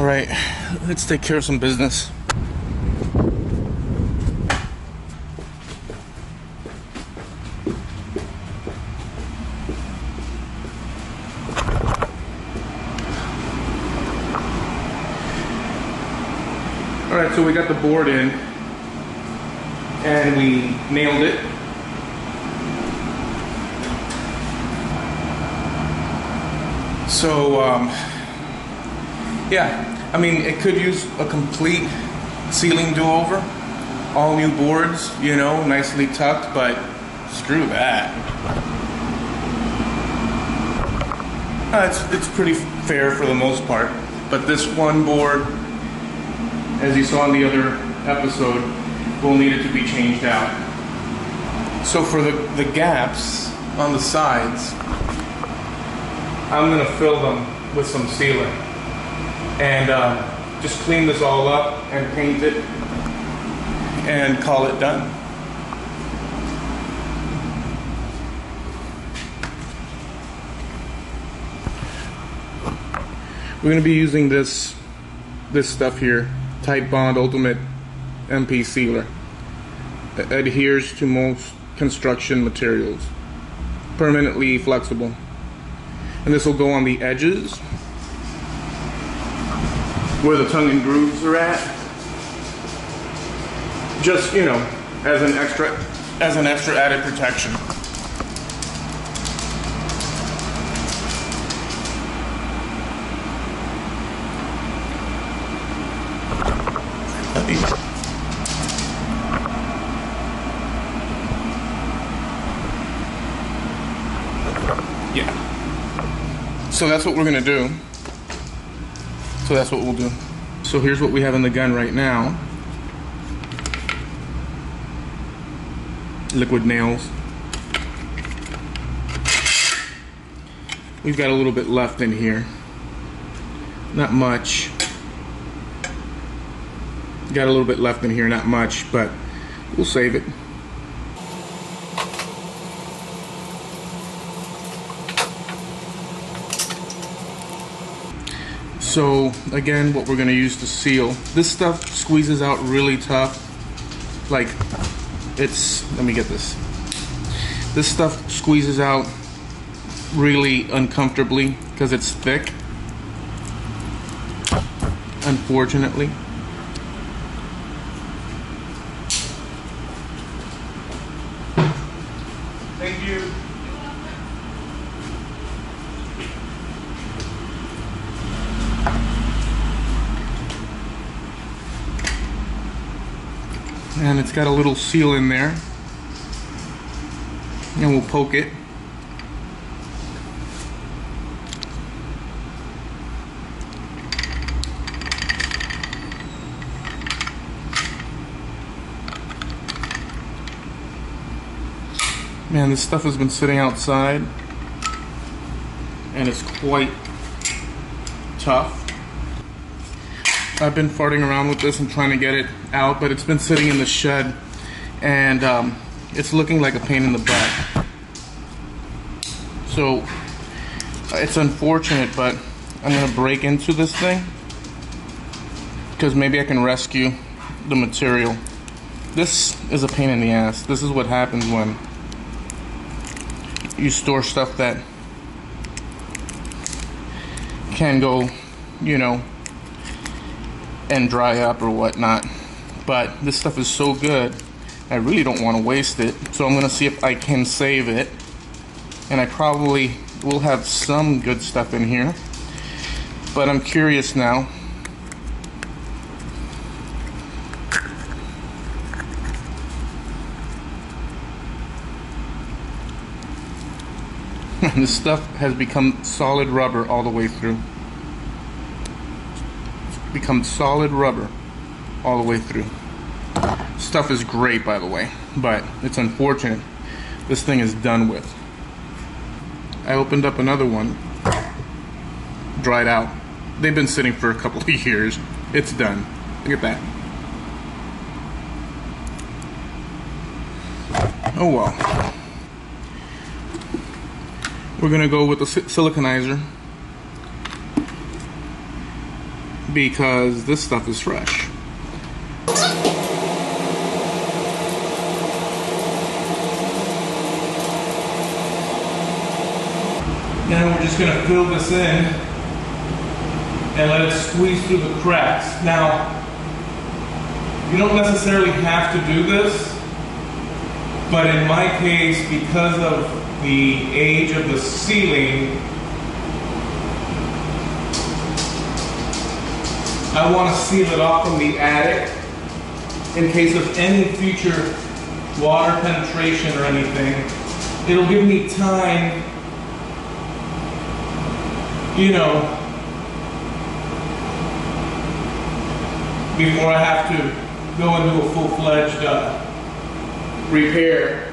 Alright, let's take care of some business. Alright, so we got the board in and we nailed it. So, yeah, I mean, it could use a complete ceiling do-over. All new boards, you know, nicely tucked, but screw that. It's pretty fair for the most part, but this one board, as you saw in the other episode, will need it to be changed out. So for the gaps on the sides, I'm going to fill them with some sealer and just clean this all up and paint it and call it done. We're going to be using this stuff here, Tight Bond Ultimate MP Sealer. It adheres to most construction materials, permanently flexible. And this will go on the edges where the tongue and grooves are at. Just, you know, as an extra added protection. Yeah. So that's what we're gonna do. So that's what we'll do. So here's what we have in the gun right now. Liquid nails. We've got a little bit left in here. Not much. Got a little bit left in here, not much, but we'll save it. So again, what we're going to use to seal, this stuff squeezes out really tough. Like, let me get this. This stuff squeezes out really uncomfortably because it's thick, unfortunately. Thank you. And it's got a little seal in there, and we'll poke it. Man, this stuff has been sitting outside and it's quite tough. I've been farting around with this and trying to get it out, but it's been sitting in the shed and it's looking like a pain in the butt. So it's unfortunate, but I'm gonna break into this thing because maybe I can rescue the material. This is a pain in the ass. This is what happens when you store stuff that can go, you know, and dry up or whatnot. But this stuff is so good, I really don't want to waste it. So I'm gonna see if I can save it, and I probably will have some good stuff in here. But I'm curious now. This stuff has become solid rubber all the way through. It's become solid rubber all the way through. Stuff is great, by the way, but it's unfortunate this thing is done with. I opened up another one, dried out. They've been sitting for a couple of years. It's done. Look at that. Oh well. We're gonna go with the siliconizer because this stuff is fresh. Now we're just going to fill this in and let it squeeze through the cracks. Now, you don't necessarily have to do this, but in my case, because of the age of the ceiling, I want to seal it off from the attic in case of any future water penetration or anything. It'll give me time, you know, before I have to go into a full-fledged repair.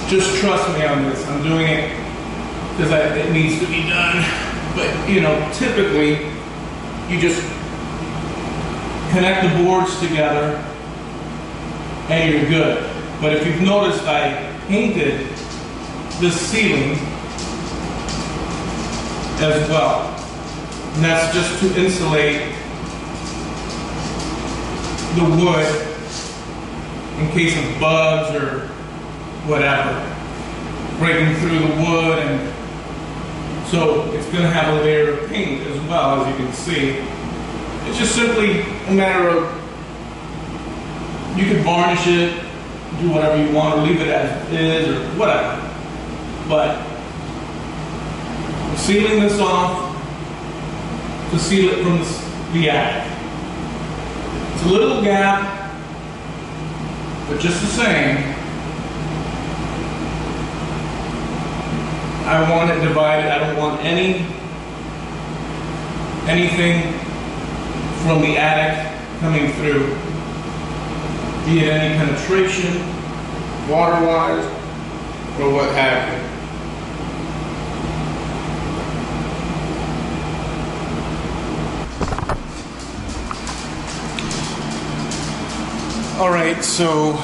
Just trust me on this. I'm doing it because it needs to be done. But, you know, typically, you just connect the boards together and you're good. But if you've noticed, I painted the ceiling as well. And that's just to insulate the wood in case of bugs or whatever breaking through the wood, and so it's going to have a layer of paint as well, as you can see. It's just simply a matter of, you can varnish it, do whatever you want, or leave it as is, or whatever. But I'm sealing this off to seal it from the attic. It's a little gap, but just the same, I want it divided. I don't want anything from the attic coming through, be it any penetration, water-wise, or what have you. All right, so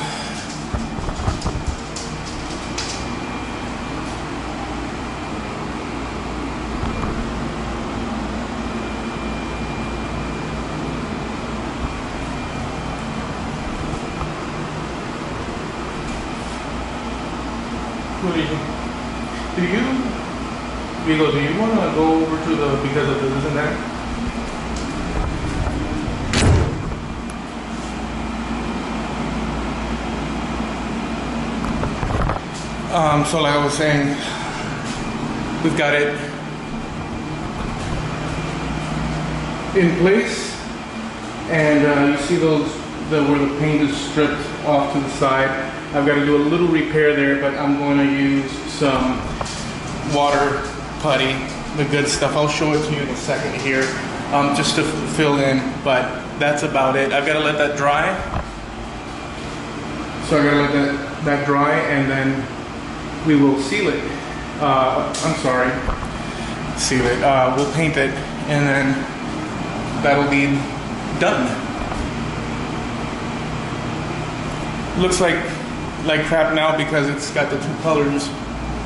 do you want to go over to the, because of this and that? So like I was saying, we've got it in place, and you see those, where the paint is stripped off to the side. I've got to do a little repair there, but I'm going to use some water putty, the good stuff. I'll show it to you in a second here, just to fill in, but that's about it. I've got to let that dry. So I got to let that dry, and then we will seal it. Seal it. We'll paint it, and then that'll be done. Looks like crap now because it's got the two colors,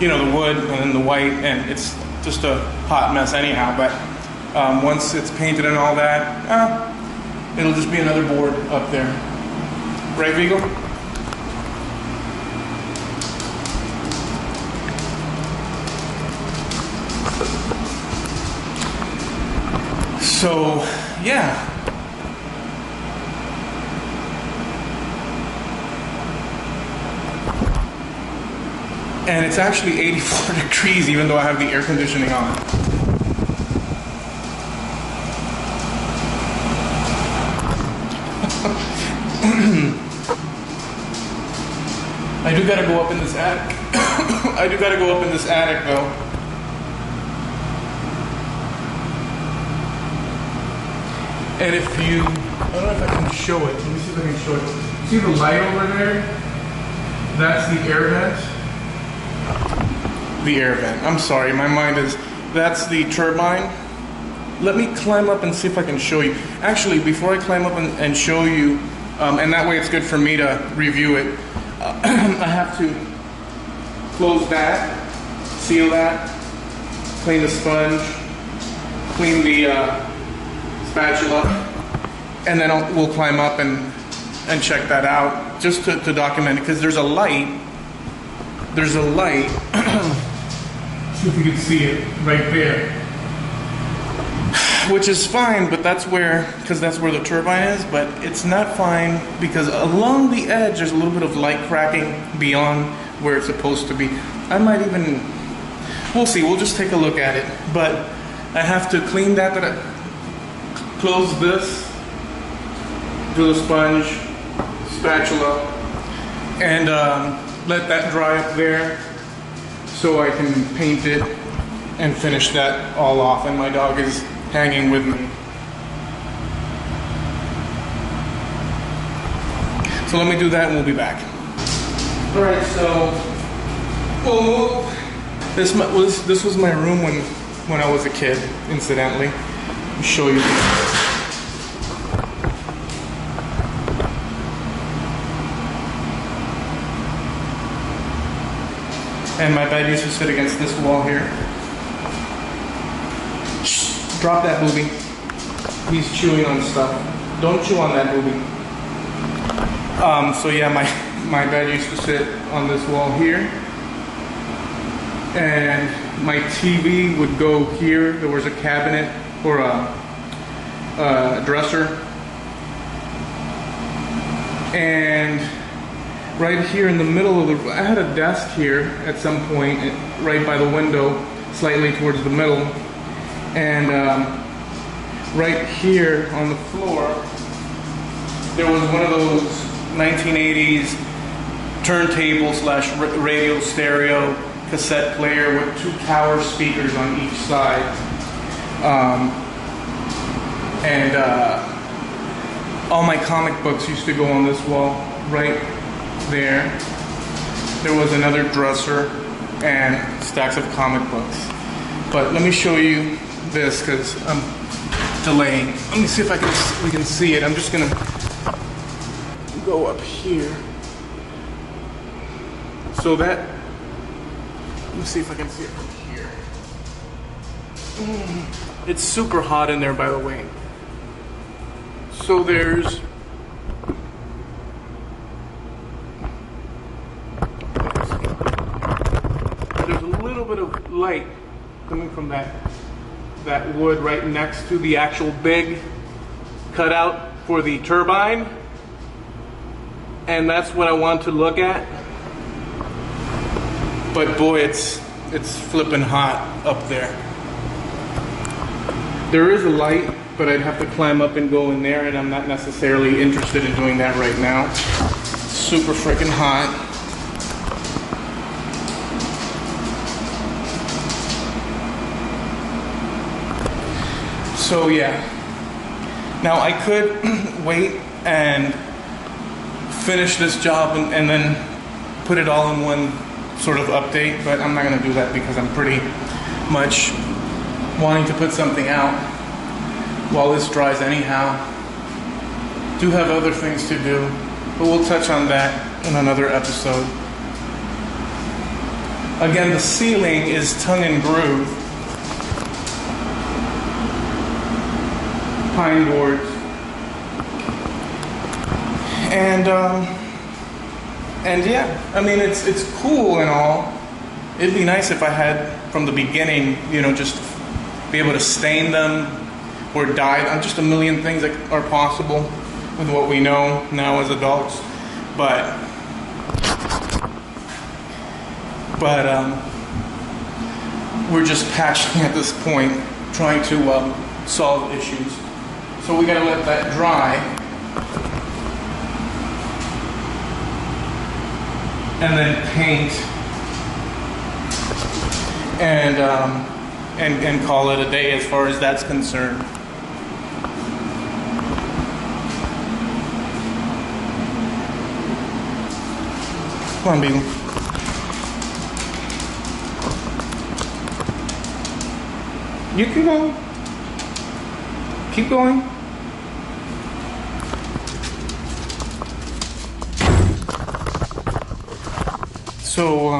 you know, the wood and then the white, and it's just a hot mess anyhow. But once it's painted and all that, it'll just be another board up there. Right, Vigo? So, yeah. And it's actually 84 degrees even though I have the air conditioning on. I do gotta go up in this attic. I do gotta go up in this attic though. And if you, I don't know if I can show it. Let me see if I can show it. See the light over there? That's the air vent. The air vent. I'm sorry, my mind is, that's the turbine. Let me climb up and see if I can show you. Actually, before I climb up and show you, and that way it's good for me to review it, I have to close that, seal that, clean the sponge, clean the spatula, and then we'll climb up and check that out just to document it, because there's a light. There's a light. See if you can see it right there. Which is fine, but that's where the turbine is, but it's not fine because along the edge there's a little bit of light cracking beyond where it's supposed to be. I might even, we'll see, we'll just take a look at it. But I have to clean that, close this, do the sponge, spatula, and let that dry up there so I can paint it and finish that all off. And my dog is hanging with me. So let me do that and we'll be back. All right, so we'll move. This was my room when I was a kid, incidentally. I'll show you. And my bed used to sit against this wall here. Drop that booby. He's chewing on stuff. Don't chew on that booby. So yeah, my bed used to sit on this wall here. And my TV would go here. There was a cabinet or a dresser. And right here in the middle of the, I had a desk here at some point, right by the window, slightly towards the middle. And right here on the floor, there was one of those 1980s turntable slash radio stereo cassette player with 2 tower speakers on each side. And all my comic books used to go on this wall right there. There was another dresser and stacks of comic books. But let me show you this because I'm delaying. Let me see if we can see it. I'm just gonna go up here. So that, let me see if I can see it from here. It's super hot in there, by the way. So there's a little bit of light coming from that wood right next to the actual big cutout for the turbine, and that's what I want to look at. But boy, it's flipping hot up there. There is a light, but I'd have to climb up and go in there, and I'm not necessarily interested in doing that right now. Super freaking hot. So yeah, now I could wait and finish this job and then put it all in one sort of update, but I'm not going to do that because I'm pretty much wanting to put something out while this dries anyhow. Do have other things to do, but we'll touch on that in another episode. Again, the ceiling is tongue and groove. Pine boards, and yeah, I mean it's cool and all. It'd be nice if I had from the beginning, you know, just be able to stain them or dye them. Just a million things that are possible with what we know now as adults, but we're just patching at this point, trying to solve issues. So we gotta let that dry, and then paint, and call it a day as far as that's concerned. Come on, Beagle. You can go. Keep going. So,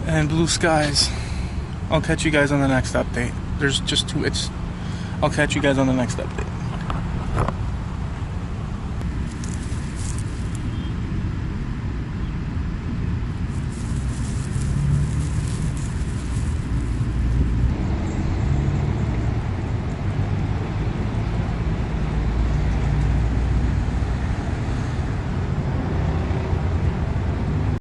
and blue skies. I'll catch you guys on the next update. There's just two. I'll catch you guys on the next update.